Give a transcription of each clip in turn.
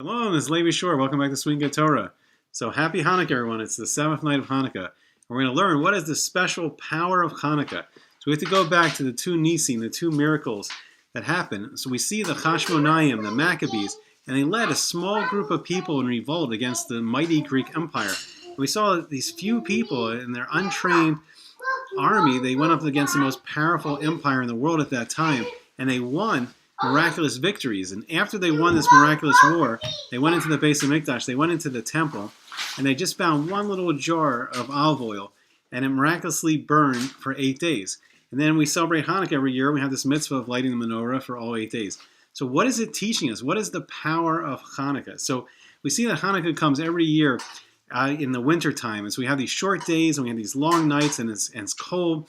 Hello, this is Levi Shore. Welcome back to Sweet and Good Torah. So happy Hanukkah, everyone. It's the seventh night of Hanukkah. And we're going to learn what is the special power of Hanukkah. So we have to go back to the two Nisim, the two miracles that happened. So we see the Hashmonayim, the Maccabees, and they led a small group of people in revolt against the mighty Greek Empire. And we saw these few people in their untrained army. They went up against the most powerful empire in the world at that time, and they won miraculous victories. And after they won this miraculous war, they went into the Beis Hamikdash, they went into the temple, and they just found one little jar of olive oil, and it miraculously burned for 8 days. And then we celebrate Hanukkah every year. We have this mitzvah of lighting the menorah for all 8 days. So what is it teaching us? What is the power of Hanukkah? So we see that Hanukkah comes every year in the winter time. And so we have these short days, and we have these long nights, and it's cold.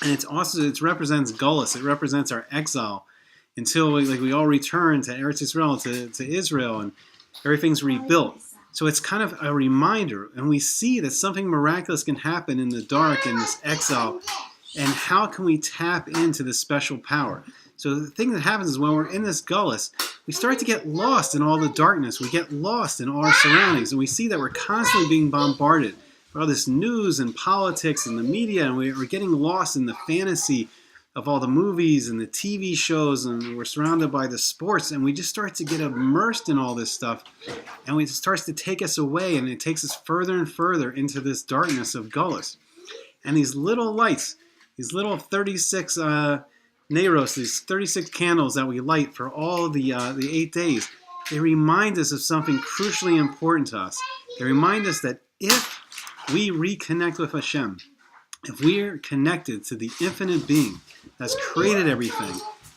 And it represents Gullus. It represents our exile until we all return to Eretz Yisrael, to Israel, and everything's rebuilt. So it's kind of a reminder, and we see that something miraculous can happen in the dark, in this exile, and how can we tap into this special power? So the thing that happens is when we're in this gullus, we start to get lost in all the darkness. We get lost in all our surroundings, and we see that we're constantly being bombarded by all this news and politics and the media, and we're getting lost in the fantasy of all the movies and the TV shows, and we're surrounded by the sports, and we just start to get immersed in all this stuff, and it starts to take us away, and it takes us further and further into this darkness of Gullus. And these little lights, these little 36 Neros, these 36 candles that we light for all the 8 days, they remind us of something crucially important to us. They remind us that if we reconnect with Hashem, if we're connected to the infinite being that's created everything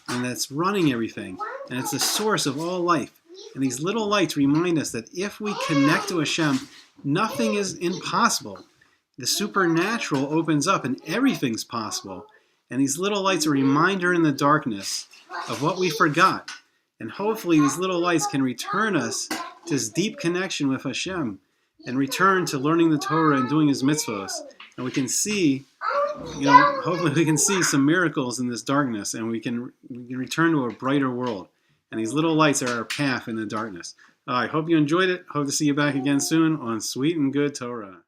and that's running everything, and it's the source of all life, and these little lights remind us that if we connect to Hashem, nothing is impossible. The supernatural opens up and everything's possible. And these little lights are a reminder in the darkness of what we forgot. And hopefully these little lights can return us to this deep connection with Hashem and return to learning the Torah and doing His mitzvahs. And we can see, hopefully we can see some miracles in this darkness, and we can return to a brighter world. And these little lights are our path in the darkness. I hope you enjoyed it. Hope to see you back again soon on Sweet and Good Torah.